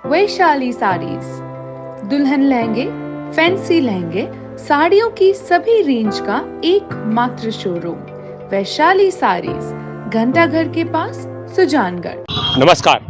वैशाली साड़ीज, दुल्हन लहंगे, फैंसी लहंगे, साड़ियों की सभी रेंज का एकमात्र शोरूम वैशाली साड़ीज, घंटाघर के पास, सुजानगढ़। नमस्कार,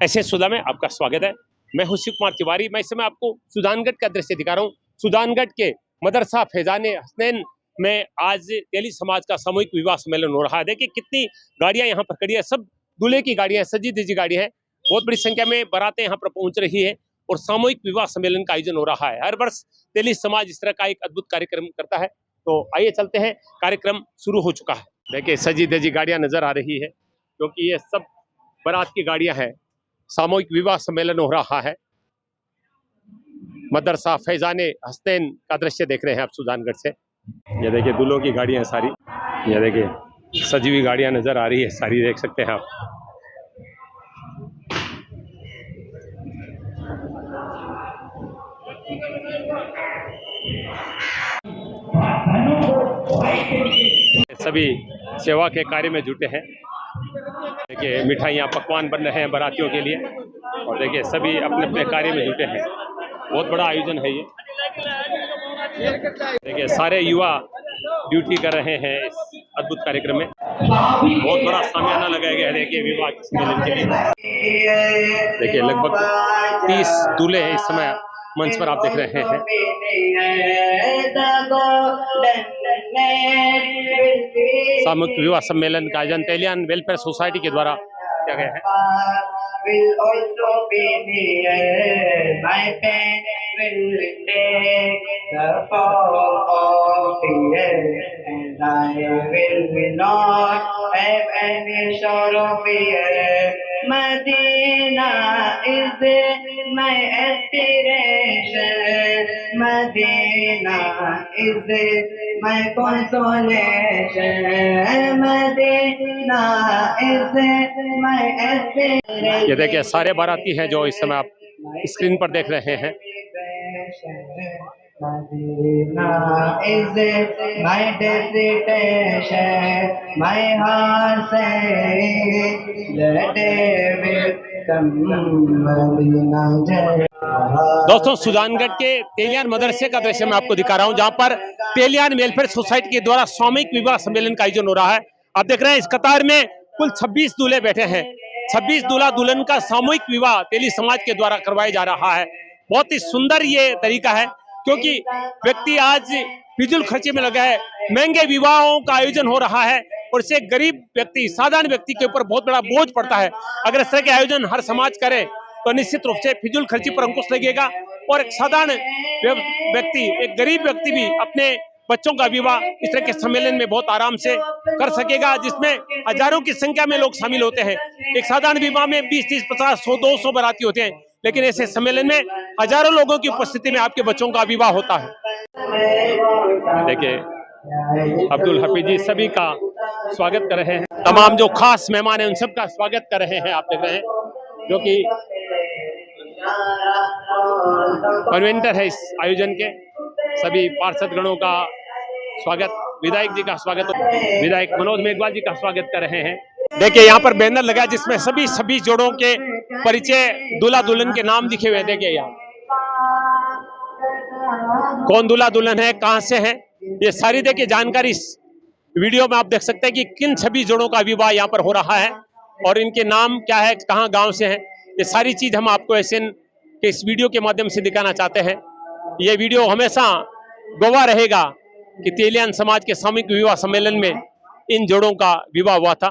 ऐसे सुधा में आपका स्वागत है। मैं हूं शिव कुमार तिवारी। मैं इस समय आपको सुजानगढ़ का दृश्य दिखा रहा हूं। सुजानगढ़ के मदरसा फैजान हसनैन में आज तेली समाज का सामूहिक विवाह सम्मेलन हो रहा है। देखिए कितनी गाड़ियां यहाँ पर खड़ी है, सब दूल्हे की गाड़ियां, सजी धजी गाड़ी है। बहुत बड़ी संख्या में बारातें यहाँ पर पहुंच रही है और सामूहिक विवाह सम्मेलन का आयोजन हो रहा है। हर वर्ष तेली समाज इस तरह का एक अद्भुत कार्यक्रम करता है। तो आइए चलते हैं, कार्यक्रम शुरू हो चुका है। देखिए सजी धजी गाड़ियां नजर आ रही है क्योंकि ये सब बारात की गाड़ियां हैं। सामूहिक विवाह सम्मेलन हो रहा है। मदरसा फैजान हसनैन का दृश्य देख रहे हैं आप सुजानगढ़ से। ये देखिए दूल्हों की गाड़ियां सारी, ये देखिए सजी हुई गाड़ियां नजर आ रही है सारी, देख सकते हैं आप। सभी सेवा के कार्य में जुटे हैं। देखिए मिठाइयाँ पकवान बन रहे हैं बारातियों के लिए और देखिए सभी अपने अपने कार्य में जुटे हैं। बहुत बड़ा आयोजन है ये। देखिए सारे युवा ड्यूटी कर रहे हैं इस अद्भुत कार्यक्रम में। बहुत बड़ा सामियाना लगाया गया है देखिए विवाह सम्मेलन के लिए। देखिए लगभग 30 दूल्हे इस समय मंच पर आप देख रहे हैं। सामूहिक विवाह सम्मेलन का आयोजन तेलियान वेलफेयर सोसाइटी के द्वारा किया गया है। Medina is my aspiration. Medina is my consolation. Medina is my aspiration. ये देखिए सारे बाराती हैं जो इस समय आप स्क्रीन पर देख रहे हैं। Medina is my destination. My heart says let it come. Medina jai. दोस्तों सुजानगढ़ के तेलियान मदरसे का दृश्य मैं आपको दिखा रहा हूं, जहां पर तेलियान वेलफेयर सोसाइटी के द्वारा सामूहिक विवाह सम्मेलन का आयोजन हो रहा है। आप देख रहे हैं इस कतार में कुल 26 दूल्हे बैठे हैं। 26 दूल्हा दुल्हन का सामूहिक विवाह तेली समाज के द्वारा करवाया जा रहा है। बहुत ही सुंदर ये तरीका है क्योंकि व्यक्ति आज फिजूल खर्चे में लगा है। महंगे विवाहों का आयोजन हो रहा है और इससे गरीब व्यक्ति, साधारण व्यक्ति के ऊपर बहुत बड़ा बोझ पड़ता है। अगर इस तरह के आयोजन हर समाज करे तो निश्चित रूप से फिजूल खर्ची पर अंकुश लगेगा और एक साधारण व्यक्ति, एक गरीब व्यक्ति भी अपने बच्चों का विवाह इस तरह के सम्मेलन में बहुत आराम से कर सकेगा, जिसमें हजारों की संख्या में लोग शामिल होते हैं। एक साधारण विवाह में 20, 30, 50, 100, 200 बाराती होते हैं, लेकिन ऐसे सम्मेलन में हजारों लोगों की उपस्थिति में आपके बच्चों का विवाह होता है। देखिए अब्दुल हफीज जी सभी का स्वागत कर रहे हैं। तमाम जो खास मेहमान हैं उन सब का स्वागत कर रहे हैं। आप देख रहे हैं जो कि कन्वेंटर है इस आयोजन के। सभी पार्षद गणों का स्वागत, विधायक जी का स्वागत, विधायक मनोज मेघवाल जी का स्वागत कर रहे हैं। देखिए यहाँ पर बैनर लगा है जिसमें सभी जोड़ों के परिचय, दूल्हा दुल्हन के नाम लिखे हुए हैं। देखिए यहाँ कौन दूल्हा दुल्हन है, कहाँ से है, ये सारी देखिए जानकारी इस वीडियो में आप देख सकते हैं कि किन 26 जोड़ों का विवाह यहाँ पर हो रहा है और इनके नाम क्या है, कहाँ गांव से हैं। ये सारी चीज हम आपको ऐसे के इस वीडियो के माध्यम से दिखाना चाहते हैं। ये वीडियो हमेशा गवाह रहेगा कि तेलियान समाज के सामूहिक विवाह सम्मेलन में इन जोड़ों का विवाह हुआ था।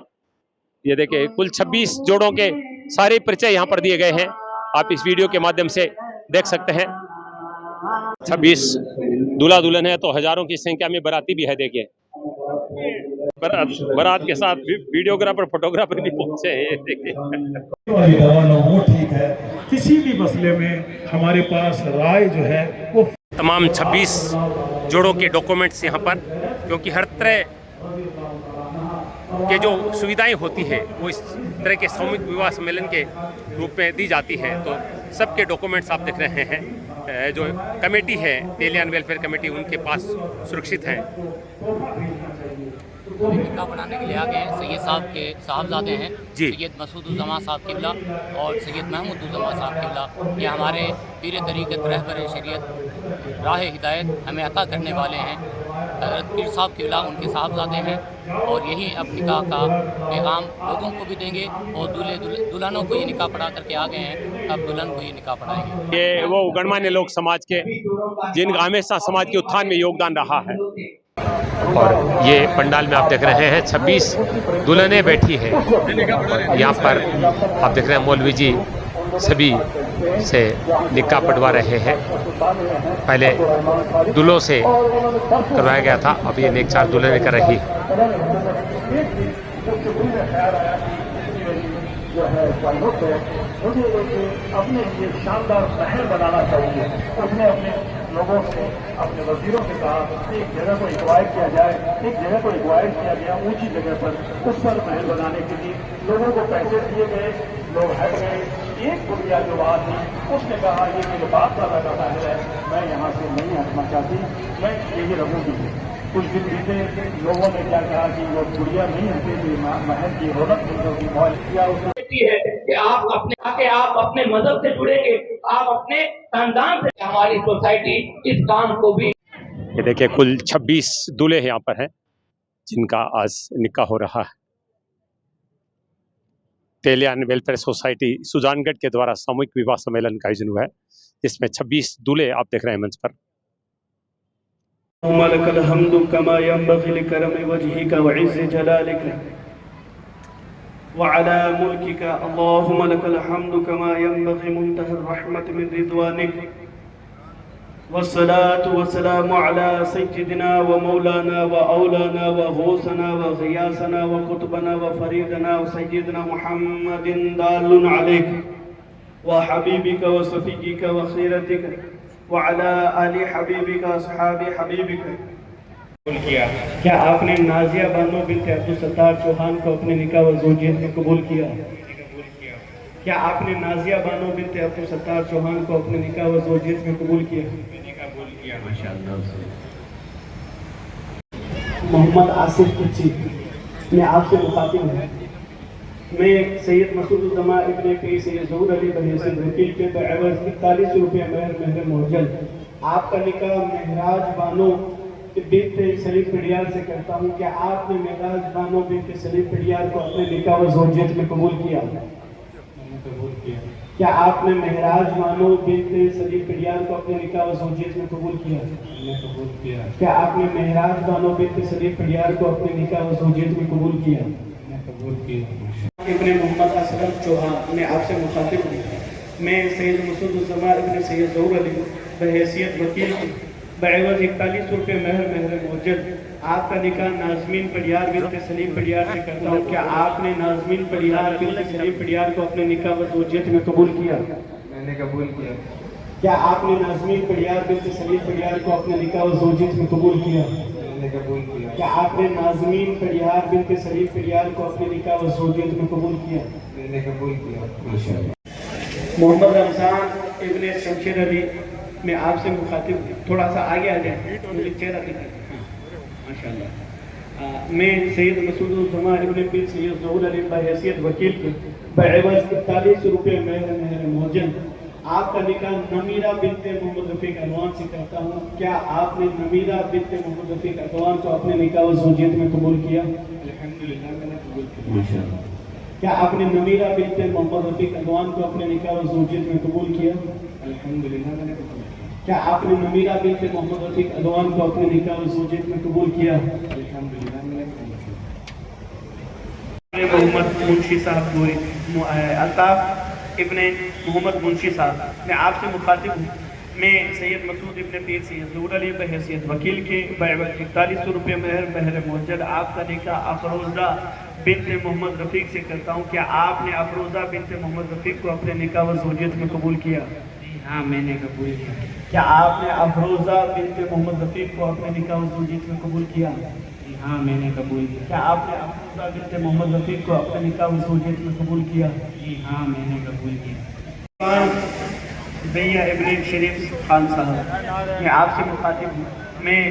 ये देखिए कुल 26 जोड़ों के सारे परिचय यहाँ पर दिए गए हैं, आप इस वीडियो के माध्यम से देख सकते हैं। 26 दूल्हा दुल्हन है तो हजारों की संख्या में बाराती भी है। देखिए बारात के साथ वीडियोग्राफर, फोटोग्राफर भी पहुंचे हैं। वो ठीक है, किसी भी मसले में हमारे पास राय जो है वो तमाम 26 जोड़ों के डॉक्यूमेंट्स यहाँ पर, क्योंकि हर तरह के जो सुविधाएं होती है वो इस तरह के सामूहिक विवाह सम्मेलन के रूप में दी जाती है। तो सबके डॉक्यूमेंट्स आप देख रहे हैं। जो कमेटी है तेलियान वेलफेयर कमेटी, उनके पास सुरक्षित हैं। निकाह बनाने के लिए आ गए हैं। सैयद साहब के साहबजादे हैं जी। सैयद मसूदुज़्ज़मा साहब किबला और सैयद महमूदुज़्ज़मा साहब किबला। ये हमारे पीर तरीक़त रहबर शरीयत राह हिदायत हमें अता करने वाले हैं। हज़रत पीर साहब किबला उनके साहबजादे हैं और यही अब निकाह का पैगाम लोगों को भी देंगे और दुल्हनों को ये निकाह पढ़ा करके आ गए हैं। अब दुल्हन को ये निकाह पढ़ाएंगे। ये वो गणमान्य लोग समाज के जिनका हमेशा समाज के उत्थान में योगदान रहा है। और ये पंडाल में आप देख रहे हैं 26 दुल्हनें बैठी हैं। यहाँ पर आप देख रहे हैं मौलवी जी सभी से निकाह पढ़वा रहे हैं। पहले दूल्हों से करवाया गया था, अब ये नेक 4 दुल्हनें कर रही है। जो है जागरूक है, मुझे अपने लिए शानदार महल बनाना चाहिए। उसने अपने लोगों से, अपने वजीरों के साथ एक जगह को एक्वायर किया जाए, एक जगह को एक्वायर किया गया ऊंची जगह पर, उस पर महल बनाने के लिए लोगों को पैसे दिए गए, लोग हट गए। एक बुढ़िया जो बात थी, उसने कहा ये मेरे बाप दादा का महल है, मैं यहाँ से नहीं हटना चाहती, मैं यही रहूँगी। कुछ दिन बीते, लोगों ने क्या कहा कि वो बुढ़िया नहीं हटेगी, महल की रौनक नहीं होगी, मौल किया उसने है कि आप अपने मजहब से जुड़ेंगे, आप अपने खानदान से। हमारी सोसाइटी इस काम को भी, ये देखिए कुल 26 दूल्हे यहाँ पर हैं जिनका आज निकाह हो रहा है। तेलियान वेलफेयर सोसाइटी सुजानगढ़ के द्वारा सामूहिक विवाह सम्मेलन का आयोजन हुआ है, जिसमें 26 दूल्हे आप देख रहे हैं मंच पर। लकल हम्दु कमा यंबग़ी लिकरमि वजहिका व इज़्ज़ि जलालिका व अला मुल्किका अल्लाहुम्मा लकल हम्दु कमा यंबग़ी मुंतहा रहमत मिन रिदवानिक वस्सलातु वस्सलामु अला सय्यिदिना व मौलाना व औलाना व गौसना व ग़ियासना व कुतुबना व फरीदना व सय्यिदना मुहम्मदिन दालुन अलैक व हबीबिका व सफ़ीका व खीरतिका व अला आलि हबीबिका अस्हाबि हबीबिका। किया क्या आपने नाजिया बानो बिन्त अब्दुल सत्तार चौहान को अपने निकाह व ज़ौजियत में कबूल किया? क्या आपने नाजिया बानो बिन्त अब्दुल सत्तार चौहान को अपने निकाह व ज़ौजियत में कबूल किया? माशाअल्लाह। मोहम्मद आसिफ कुची, मैं आपसे मुखातिब हूँ। मैं सैयद मसूदुज़्ज़मा इब्ने पीर सैयद ज़हूर अली बहैसियत वकील के बएवज़ 41 रुपये महर मोहजल आपका निकाह महराज बानो बिन्त सलीम पिड़ियार से करता हूँ। क्या आपने महराज बानो बिन्त सलीम पिड़ियार को अपने निकाह व ज़ौजियत में कबूल किया? क्या आपने महराज बानो बिन्त सलीम पिड़ियार को अपने निकाह व ज़ौजियत में कबूल किया? क्या आपने महराज बानो बिन्त सलीम पिड़ियार को अपने निकाह व ज़ौजियत में कबूल किया? इब्ने मोहम्मद असलम चौहान, मैं आपसे मुखातिब हूँ। मैं सैयद मसूदुज़्ज़मा इब्ने सैयद ज़हूर अली बहैसियत वकील बएवज़ 41 रुपये महर मोहजल आपका निकाह नाज़मीन पिड़ियार बिन्त सलीम पिड़ियार से करता हूँ। क्या आपने नाज़मीन पिड़ियार बिन्त सलीम पिड़ियार को अपने निकाह व ज़ौजियत में कबूल किया? मैंने कबूल किया। क्या आपने नाज़मीन पिड़ियार बिन्त सलीम पिड़ियार को अपने निकाह व ज़ौजियत में कबूल किया? मैंने कबूल किया। क्या आपने नाज़मीन पिड़ियार बिन्त सलीम पिड़ियार को अपने निकाह व ज़ौजियत में कबूल किया? मैंने कबूल किया माशाअल्लाह। मोहम्मद रमज़ान इब्ने शमशेर अली, मैं आपसे मुखातिब हूँ। थोड़ा सा आगे आ जाए, मुझे चेहरा दिखाए। माशाअल्लाह। मैं सैयद मसूदुज़्ज़मा इब्ने पीर सैयद ज़हूर अली बहैसियत वकील के बएवज़ 41 रुपये महर मोहजल आपका निकाह नमीरा बिन्त मोहम्मद रफ़ीक अदवान से करता हूँ। क्या आपने नमीरा बिन्त मोहम्मद रफ़ीक अदवान को अपने निकाह व ज़ौजियत में कबूल किया? अल्हम्दुलिल्लाह मैंने कबूल किया माशाअल्लाह। क्या आपने नमीरा बिन्त मोहम्मद रफ़ीक अदवान को अपने निकाह व ज़ौजियत में कबूल किया? अल्हम्दुलिल्लाह मैंने कबूल किया। क्या आपने नमीरा बिन्त मोहम्मद रफ़ीक अदवान को अपने निकाह व ज़ौजियत में कबूल किया? अल्हम्दुलिल्लाह मैंने कबूल किया। मोहम्मद मुंशी साहब गोरी अल्ताफ़ इब्ने मोहम्मद मुंशी साहब, मैं आपसे मुखातिब हूँ। मैं सैयद मसूद इब्ने पीर सैयद ज़हूर अली बहैसियत वकील के बएवज़ 41 रुपये महर मोहजल आपका निकाह अफरोज़ा बिन्त मोहम्मद रफ़ीक से करता हूँ। क्या आपने अफरोज़ा बिन्त मोहम्मद रफ़ीक को अपने निकाह व ज़ौजियत में कबूल किया? हाँ मैंने कबूल किया। क्या आपने अफरोज़ा बिन्त मोहम्मद रफ़ीक को अपने निकाह व ज़ौजियत में कबूल किया? हाँ मैंने कबूल किया। क्या आपने अफरोज़ा बिन्त मोहम्मद रफ़ीक को अपने निकाह व ज़ौजियत में कबूल किया? हाँ मैंने कबूल किया। भैया इब्ने शरीफ खान साहब, मैं आपसे मुखातिब हूँ। मैं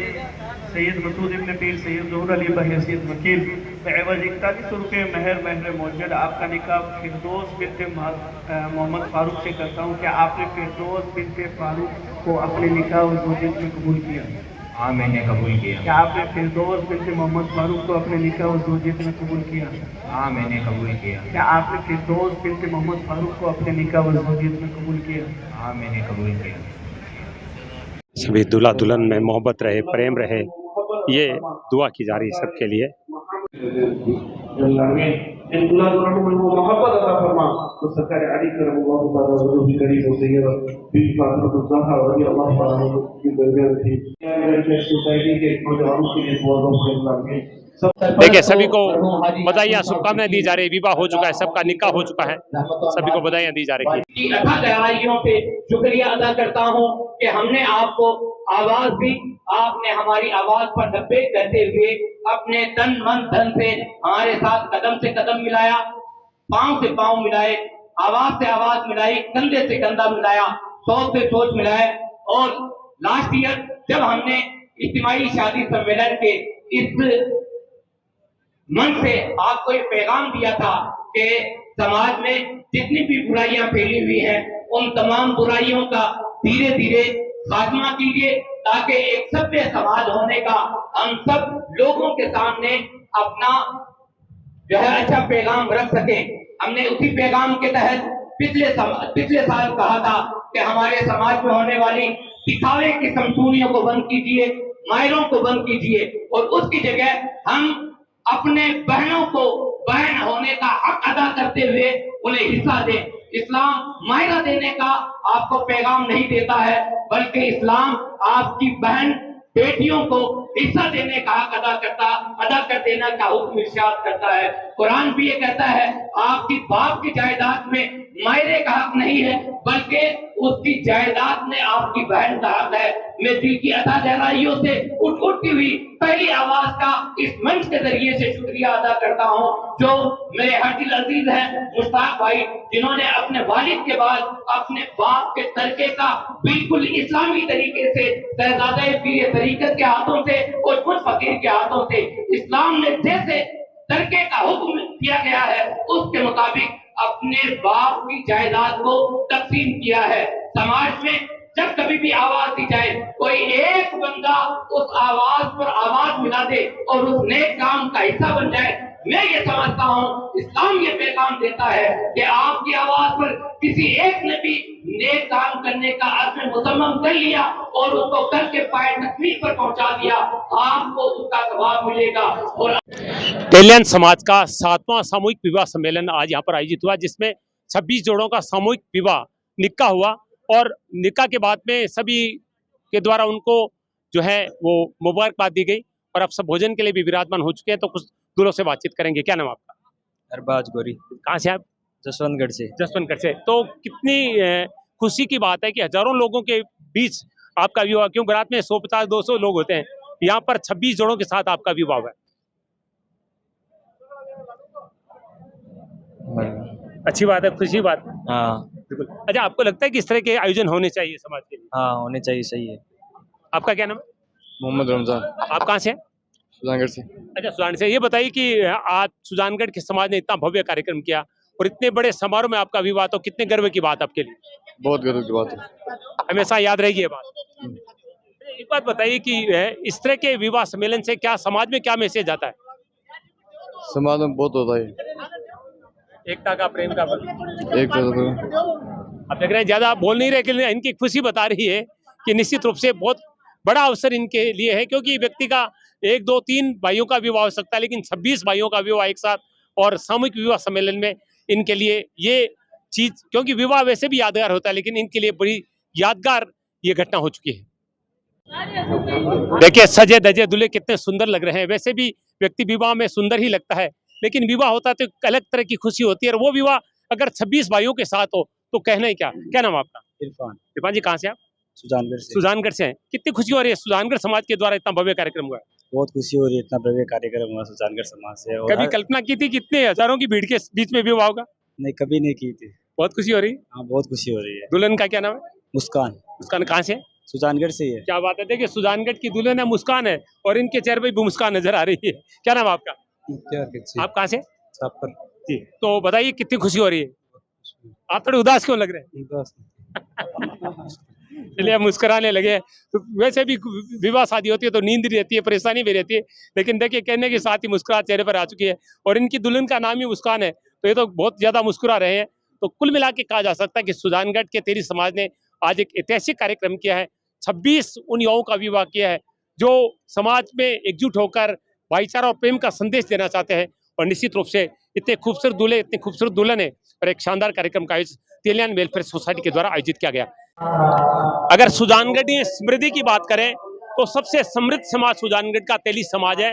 सैयद मसूद इब्न पीर सैयद ज़हूर अली बहैसियत वकील एवज 41 रुपये महर मौजूद आपका निकाह फिरदौस बिनत मोहम्मद फारूक से करता हूँ। क्या आपने फिरदौस बिनत फारूक को अपने निकाह और ज़ौजियत में कबूल किया? हाँ मैंने कबूल किया। क्या आपने फिरदौस बिनत मोहम्मद फारूक को अपने निकाह और ज़ौजियत में कबूल किया? हाँ मैंने कबूल किया। क्या आपने फिरदौस बिनत मोहम्मद फारूक को अपने निकाह और ज़ौजियत में कबूल किया? हाँ मैंने कबूल किया। सभी दूल्हा दुल्हन में मोहब्बत रहे, प्रेम रहे, ये दुआ की जा रही है सबके लिए। मोहब्बत अता फरमा तो सरकार अली करमल्लाहु ताला वजह की करीब हो सैयदा बीबी फातिमा ज़हरा रज़ी अल्लाह ताला की दरगाह थी। मेरे सोसाइटी के नौजवानों के लिए दुआ करें। देखिए सभी को बधाइयाँ शुभकामनाएं दी जा रही है। विवाह हो चुका है, सबका निकाह हो चुका है, सभी को बधाइयाँ दी जा रही है। की अथाह गहराइयों पे शुक्रिया अदा करता हूँ कि हमने आपको आवाज दी, आपने हमारी आवाज पर धब्बे करते हुए अपने तन मन धन से हमारे साथ कदम से कदम मिलाया, पांव से पांव मिलाए, आवाज से आवाज मिलाई, कंधे से कंधा मिलाया, सोच से सोच मिलाए। और लास्ट ईयर जब हमने इज्तिमाई शादी सम्मेलन के इस मन से आपको एक पैगाम दिया था कि समाज में जितनी भी बुराइयां फैली हुई हैं उन तमाम बुराइयों का धीरे धीरे खात्मा कीजिए ताकि एक सभ्य समाज होने का हम सब लोगों के सामने अपना जो है अच्छा पैगाम रख सके। हमने उसी पैगाम के तहत पिछले साल कहा था कि हमारे समाज में होने वाली दिखावे की समसूनियों को बंद कीजिए, मायरों को बंद कीजिए और उसकी जगह हम अपने बहनों को बहन होने का हक अदा करते हुए उन्हें हिस्सा दें। इस्लाम मायरा देने का आपको पैगाम नहीं देता है, बल्कि इस्लाम आपकी बहन बेटियों को हिस्सा देने का हक अदा कर देने का हुक्म इरशाद करता है। कुरान भी ये कहता है आपकी बाप की जायदाद में मायरे का हक नहीं है, बल्कि उसकी जायदाद में आपकी बहन का हक है। मैं दिल की अता गहराइयों से उठती हुई पहली आवाज का इस मंच के जरिए से शुक्रिया अदा करता हूँ जो मेरे हरदिल अजीज हैं मुश्ताक भाई, जिन्होंने अपने वालिद के बाद अपने बाप के तरके का बिल्कुल इस्लामी तरीके से शहजादे पीर तरीकत के हाथों से और कुछ फकीर के हाथों से इस्लाम ने जैसे तरके का हुक्म दिया गया है उसके मुताबिक अपने बाप की जायदाद को तकसीम किया है। समाज में जब कभी भी आवाज दी जाए कोई एक बंदा उस आवाज पर आवाज मिला दे और उस नेक काम का हिस्सा बन जाए, मैं ये समझता हूँ इस्लाम ये पैगाम देता है कि आपकी आवाज पर किसी एक ने भी नेक काम करने का अज़्म मुसम्मम कर लिया और उसको करके पाए तकलीफ पर पहुंचा दिया, आपको उसका सवाब मिलेगा। और तेलियन समाज का 7वां सामूहिक विवाह सम्मेलन आज यहाँ पर आयोजित हुआ, जिसमें 26 जोड़ों का सामूहिक विवाह निकाह हुआ और निकाह के बाद में सभी के द्वारा उनको जो है वो मुबारकबाद दी गई और अब सब भोजन के लिए भी विराजमान हो चुके हैं। तो कुछ दूरों से बातचीत करेंगे। क्या नाम आपका? अरबाज गोरी। कहाँ से आप? जसवंतगढ़ से। जसवंतगढ़ से। तो कितनी खुशी की बात है कि हजारों लोगों के बीच आपका विवाह, क्यों रात में 150-200 लोग होते हैं, यहाँ पर 26 जोड़ों के साथ आपका विवाह हुआ है। अच्छी बात है, खुशी बात। हाँ बिल्कुल। अच्छा, आपको लगता है कि इस तरह के आयोजन होने चाहिए समाज के लिए? हाँ होने चाहिए, सही है। आपका क्या नाम है? मोहम्मद रमजान। आप कहाँ से हैं? सुजानगढ़ से। अच्छा, सुजान से। ये बताइए कि आज सुजानगढ़ के समाज ने इतना भव्य कार्यक्रम किया और इतने बड़े समारोह में आपका विवाह, तो कितने गर्व की बात आपके लिए? बहुत गर्व की बात है, हमेशा याद रहेगी ये बात। एक बात बताइए कि इस तरह के विवाह सम्मेलन से क्या समाज में क्या मैसेज आता है? समाज में बहुत होता है, एकता का, प्रेम का। एक अब देख रहे हैं ज्यादा आप बोल नहीं रहे, लेकिन इनकी खुशी बता रही है कि निश्चित रूप से बहुत बड़ा अवसर इनके लिए है, क्योंकि व्यक्ति का 1, 2, 3 भाइयों का विवाह हो सकता है, लेकिन 26 भाइयों का विवाह एक साथ और सामूहिक विवाह सम्मेलन में इनके लिए ये चीज, क्योंकि विवाह वैसे भी यादगार होता है, लेकिन इनके लिए बड़ी यादगार ये घटना हो चुकी है। देखिए सजे धजे दूल्हे कितने सुंदर लग रहे हैं। वैसे भी व्यक्ति विवाह में सुंदर ही लगता है, लेकिन विवाह होता है तो एक अलग तरह की खुशी होती है, और वो विवाह अगर 26 भाइयों के साथ हो तो कहना ही क्या। क्या नाम आपका? इरफान। इरफान जी, कहाँ से आप? सुजानगढ़ से। सुजानगढ़ से हैं। कितनी खुशी हो रही है सुजानगढ़ समाज के द्वारा इतना भव्य कार्यक्रम हुआ है? बहुत खुशी हो रही है, इतना भव्य कार्यक्रम हुआ सुजानगढ़ समाज से। और कभी कल्पना की थी कितने हजारों की भीड़ के बीच में विवाह होगा? नहीं, कभी नहीं की थी। बहुत खुशी हो रही है। हाँ बहुत खुशी हो रही है। दुल्हन का क्या नाम है? मुस्कान। मुस्कान कहाँ से? सुजानगढ़ से ही है। क्या बात है। देखिए सुजानगढ़ की दुल्हन है, मुस्कान है और इनके चेहरे पे भी मुस्कान नजर आ रही है। क्या नाम है आपका? आप कहाँ से? जी, तो बताइए कितनी खुशी हो रही है? आप थोड़े उदास क्यों लग रहे हैं? चलिए आप मुस्कुराने लगे। तो वैसे भी विवाह शादी होती है तो नींद भी रहती है, परेशानी भी रहती है, लेकिन देखिए कहने के साथ ही मुस्कुराहट चेहरे पर आ चुकी है और इनकी दुल्हन का नाम ही मुस्कान है, तो ये तो बहुत ज्यादा मुस्कुरा रहे हैं। तो कुल मिला के कहा जा सकता है कि सुजानगढ़ के तेली समाज ने आज एक ऐतिहासिक कार्यक्रम किया है। 26 उन युवाओं का विवाह किया है जो समाज में एकजुट होकर भाईचारा और प्रेम का संदेश देना चाहते हैं। और निश्चित रूप से इतने खूबसूरत दूल्हे, इतनी खूबसूरत दुल्हन है और एक शानदार कार्यक्रम का आयोजन तेलियान वेलफेयर सोसाइटी के द्वारा आयोजित किया गया। अगर सुजानगढ़ी समृद्धि की बात करें तो सबसे समृद्ध समाज सुजानगढ़ का तेली समाज है,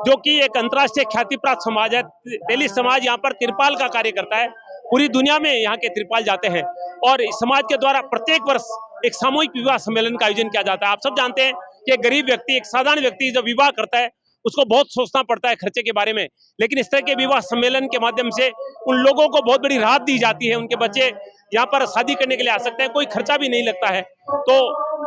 जो कि एक अंतर्राष्ट्रीय ख्याति प्राप्त समाज है। तेली समाज यहाँ पर तिरपाल का कार्य करता है, पूरी दुनिया में यहाँ के तिरपाल जाते हैं और इस समाज के द्वारा प्रत्येक वर्ष एक सामूहिक विवाह सम्मेलन का आयोजन किया जाता है। आप सब जानते हैं कि एक गरीब व्यक्ति, एक साधारण व्यक्ति जब विवाह करता है उसको बहुत सोचना पड़ता है खर्चे के बारे में, लेकिन इस तरह के विवाह सम्मेलन के माध्यम से उन लोगों को बहुत बड़ी राहत दी जाती है। उनके बच्चे यहाँ पर शादी करने के लिए आ सकते हैं, कोई खर्चा भी नहीं लगता है। तो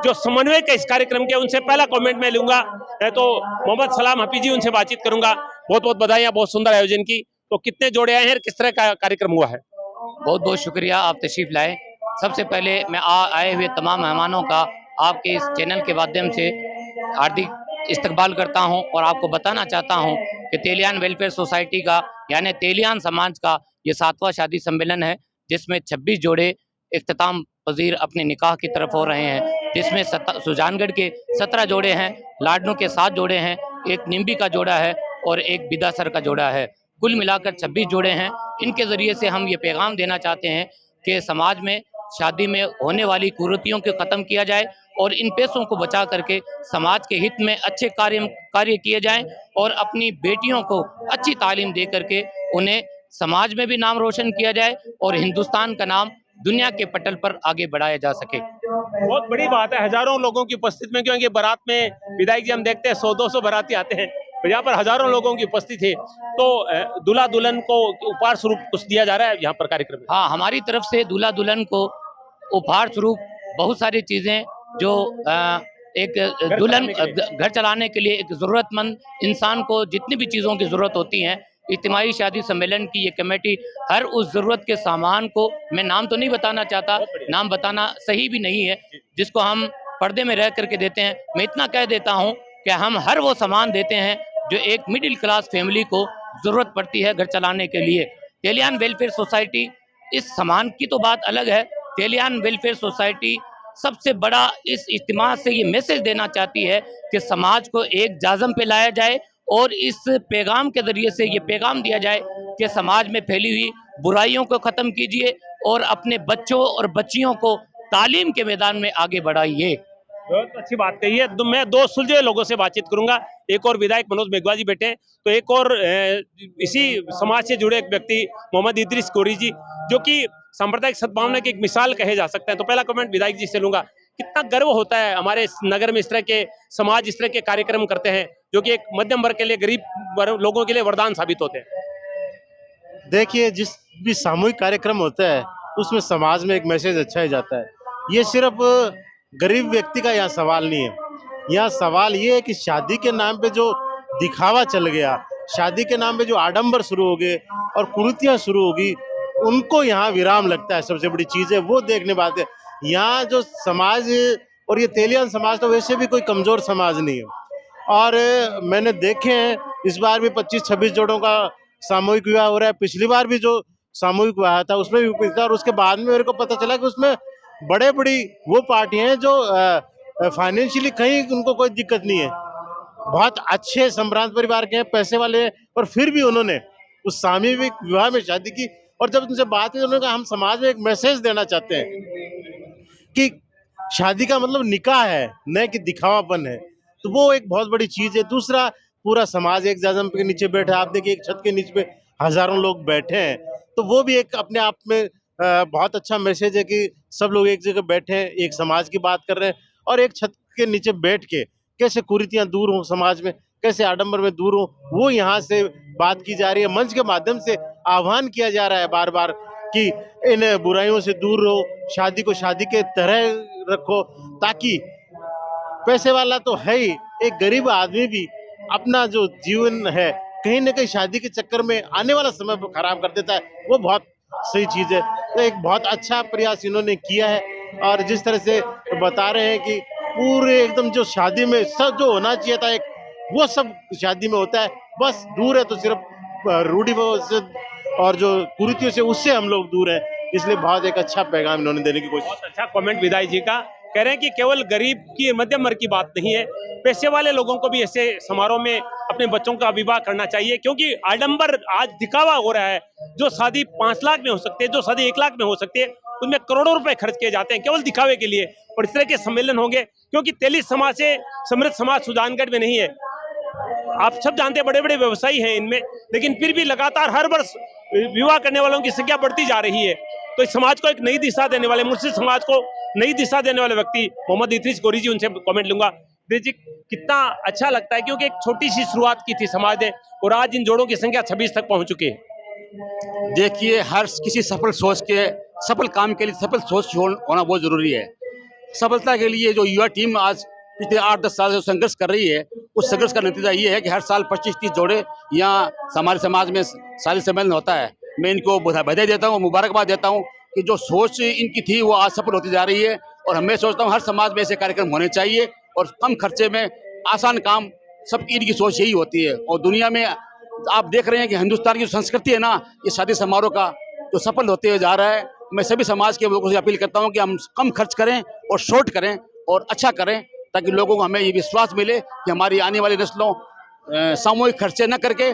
जो समन्वयक है इस कार्यक्रम के, उनसे पहला कमेंट मैं लूंगा तो मोहम्मद सलाम हफीज जी, उनसे बातचीत करूंगा। बहुत बहुत बधाइयां, बहुत सुंदर आयोजन की। तो कितने जोड़े आए हैं, किस तरह का कार्यक्रम हुआ है? बहुत बहुत शुक्रिया, आप तशरीफ़ लाए। सबसे पहले मैं आए हुए तमाम मेहमानों का आपके इस चैनल के माध्यम से हार्दिक इस्तकबाल करता हूं और आपको बताना चाहता हूं कि तेलियान वेलफेयर सोसाइटी का यानी तेलियान समाज का ये 7वां शादी सम्मेलन है, जिसमें 26 जोड़े इख्तिताम पजीर अपने निकाह की तरफ हो रहे हैं, जिसमें सुजानगढ़ के 17 जोड़े हैं, लाडनू के 7 जोड़े हैं, एक निम्बी का जोड़ा है और एक बिदासर का जोड़ा है। कुल मिलाकर 26 जोड़े हैं। इनके ज़रिए से हम ये पैगाम देना चाहते हैं कि समाज में शादी में होने वाली कुरीतियों को ख़त्म किया जाए और इन पैसों को बचा करके समाज के हित में अच्छे कार्य किए जाएं और अपनी बेटियों को अच्छी तालीम दे करके उन्हें समाज में भी नाम रोशन किया जाए और हिंदुस्तान का नाम दुनिया के पटल पर आगे बढ़ाया जा सके। बहुत बड़ी बात है हजारों लोगों की उपस्थिति में, क्योंकि बारात में विधायक जी हम देखते हैं 100-200 बाराती आते हैं, तो यहाँ पर हजारों लोगों की उपस्थिति है। तो दूल्हा दुल्हन को उपहार स्वरूप कुछ दिया जा रहा है यहाँ पर कार्यक्रम में? हाँ, हमारी तरफ से दूल्हा दुल्हन को उपहार स्वरूप बहुत सारी चीज़ें जो एक दुल्हन घर चलाने के लिए एक ज़रूरतमंद इंसान को जितनी भी चीज़ों की ज़रूरत होती हैं, इज्तिमाई शादी सम्मेलन की ये कमेटी हर उस ज़रूरत के सामान को, मैं नाम तो नहीं बताना चाहता, नाम बताना सही भी नहीं है, जिसको हम पर्दे में रह करके देते हैं। मैं इतना कह देता हूँ कि हम हर वो सामान देते हैं जो एक मिडिल क्लास फैमिली को ज़रूरत पड़ती है घर चलाने के लिए। तेलियान वेलफेयर सोसाइटी इस सामान की तो बात अलग है। तेलियान वेलफेयर सोसाइटी सबसे बड़ा इस इज्तिमा से ये मैसेज देना चाहती है कि समाज को एक जाज़म पे लाया जाए और इस पैगाम के ज़रिए से ये पैगाम दिया जाए कि समाज में फैली हुई बुराइयों को ख़त्म कीजिए और अपने बच्चों और बच्चियों को तालीम के मैदान में आगे बढ़ाइए। बहुत अच्छी बात कही है। तो मैं 2 सुलझे लोगों से बातचीत करूंगा। एक और विधायक मनोज मेघवाल जी बैठे हैं, तो एक और इसी समाज से जुड़े एक व्यक्ति मोहम्मद इदरीस कोरी जी, जो कि सांप्रदायिक सद्भावना की एक मिसाल कहे जा सकते हैं। तो पहला कमेंट विधायक जी से लूंगा। कितना गर्व होता है हमारे नगर में इस तरह के समाज इस तरह के कार्यक्रम करते हैं जो कि एक मध्यम वर्ग के लिए, गरीब लोगों के लिए वरदान साबित होते हैं। देखिए, जिस भी सामूहिक कार्यक्रम होता है उसमें समाज में एक मैसेज अच्छा ही जाता है। ये सिर्फ गरीब व्यक्ति का यहाँ सवाल नहीं है, यहाँ सवाल ये है कि शादी के नाम पे जो दिखावा चल गया, शादी के नाम पे जो आडंबर शुरू हो गए और कुरीतियाँ शुरू होगी, उनको यहाँ विराम लगता है। सबसे बड़ी चीज़ है वो देखने बात है। यहाँ जो समाज, और ये तेलियान समाज तो वैसे भी कोई कमज़ोर समाज नहीं है, और मैंने देखे हैं इस बार भी 25-26 जोड़ों का सामूहिक विवाह हो रहा है। पिछली बार भी जो सामूहिक विवाह था उसमें भी उपस्थित था, और उसके बाद में मेरे को पता चला कि उसमें बड़ी वो पार्टियां हैं जो फाइनेंशियली कहीं उनको कोई दिक्कत नहीं है, बहुत अच्छे संभ्रांत परिवार के हैं, पैसे वाले हैं, और फिर भी उन्होंने उस सामूहिक विवाह में शादी की। और जब उनसे बात की उन्होंने कहा हम समाज में एक मैसेज देना चाहते हैं कि शादी का मतलब निकाह है, न कि दिखावापन है। तो वो एक बहुत बड़ी चीज़ है। दूसरा, पूरा समाज एक जाजम के नीचे बैठा है। आप देखिए एक छत के नीचे पे हजारों लोग बैठे हैं, तो वो भी एक अपने आप में बहुत अच्छा मैसेज है कि सब लोग एक जगह बैठे हैं, एक समाज की बात कर रहे हैं, और एक छत के नीचे बैठ के कैसे कुरीतियाँ दूर हों समाज में, कैसे आडंबर में दूर हों, वो यहाँ से बात की जा रही है। मंच के माध्यम से आह्वान किया जा रहा है बार बार कि इन बुराइयों से दूर रहो, शादी को शादी के तरह रखो, ताकि पैसे वाला तो है ही, एक गरीब आदमी भी अपना जो जीवन है कहीं ना कहीं शादी के चक्कर में आने वाला समय पर खराब कर देता है, वो बहुत सही चीज़ है। तो एक बहुत अच्छा प्रयास इन्होंने किया है, और जिस तरह से बता रहे हैं कि पूरे एकदम जो शादी में सब जो होना चाहिए था एक, वो सब शादी में होता है। बस दूर है तो सिर्फ रूढ़िवाद से और जो कुरीतियों से, उससे हम लोग दूर हैं। इसलिए बहुत एक अच्छा पैगाम इन्होंने देने की कोशिश। बहुत अच्छा कमेंट विदाई जी का, कह रहे हैं कि केवल गरीब की मध्यम वर्ग की बात नहीं है, पैसे वाले लोगों को भी ऐसे समारोह में अपने बच्चों का विवाह करना चाहिए, क्योंकि आडंबर आज दिखावा हो रहा है। जो शादी 5 लाख में हो सकती है, जो शादी 1 लाख में हो सकती है, उनमें करोड़ों रुपए खर्च किए जाते हैं केवल दिखावे के लिए। और इस तरह के सम्मेलन होंगे, क्योंकि तेली समाज से समृद्ध समाज सुजानगढ़ में नहीं है। आप सब जानते हैं बड़े बड़े व्यवसायी हैं इनमें, लेकिन फिर भी लगातार हर वर्ष विवाह करने वालों की संख्या बढ़ती जा रही है। तो इस समाज को एक नई दिशा देने वाले, मुस्लिम समाज को नई दिशा देने वाले व्यक्ति मोहम्मद इद्रिस गोरी जी, उनसे कमेंट लूंगा। इद्रिस जी, कितना अच्छा लगता है, क्योंकि एक छोटी सी शुरुआत की थी समाज ने, और आज इन जोड़ों की संख्या 26 तक पहुंच चुकी है। देखिए, हर किसी सफल काम के लिए सफल सोच होना बहुत जरूरी है। सफलता के लिए जो युवा टीम आज पिछले 8-10 साल से संघर्ष कर रही है, उस संघर्ष का नतीजा ये है कि हर साल 25-30 जोड़े यहाँ हमारे समाज में शादी सम्मेलन होता है। मैं इनको बधाई देता हूँ, मुबारकबाद देता हूँ कि जो सोच इनकी थी वो आज सफल होती जा रही है। और मैं सोचता हूँ हर समाज में ऐसे कार्यक्रम होने चाहिए, और कम खर्चे में आसान काम, सबकी इनकी सोच यही होती है। और दुनिया में आप देख रहे हैं कि हिंदुस्तान की जो संस्कृति है ना, ये शादी समारोह का जो सफल होते हुए जा रहा है। मैं सभी समाज के लोगों से अपील करता हूँ कि हम कम खर्च करें और शॉर्ट करें और अच्छा करें, ताकि लोगों को हमें ये विश्वास मिले कि हमारी आने वाली नस्लों सामूहिक खर्चे न करके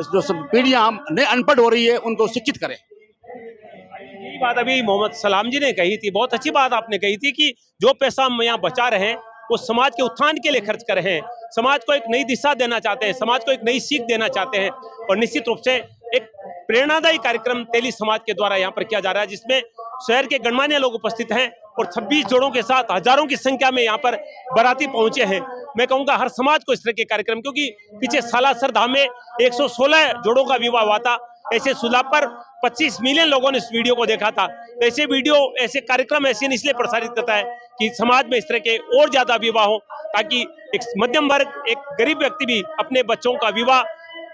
जो सब पीढ़ियाँ हम नए अनपढ़ हो रही है उनको शिक्षित करें। यही बात अभी मोहम्मद सलाम जी ने कही थी, बहुत अच्छी बात आपने कही थी कि जो पैसा हम यहाँ बचा रहे हैं वो समाज के उत्थान के लिए खर्च कर रहे हैं, समाज को एक नई दिशा देना चाहते हैं, समाज को एक नई सीख देना चाहते हैं। और निश्चित रूप से एक प्रेरणादायी कार्यक्रम तेली समाज के द्वारा यहाँ पर किया जा रहा है, जिसमें शहर के गणमान्य लोग उपस्थित हैं और 26 जोड़ों के साथ हजारों की संख्या में यहाँ पर बाराती पहुंचे हैं। मैं कहूँगा हर समाज को इस तरह के कार्यक्रम, क्योंकि पीछे सालासर धाम में 116 जोड़ों का विवाह हुआ था, ऐसे सुलभ पर 25 मिलियन लोगों ने इस वीडियो को देखा था। तो ऐसे वीडियो, ऐसे कार्यक्रम ऐसे इसलिए प्रसारित करता है कि समाज में इस तरह के और ज्यादा विवाह हो, ताकि एक मध्यम वर्ग, एक गरीब व्यक्ति भी अपने बच्चों का विवाह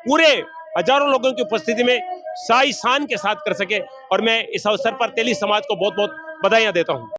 पूरे हजारों लोगों की उपस्थिति में शान के साथ कर सके। और मैं इस अवसर पर तेली समाज को बहुत बहुत बधाइयां देता हूं।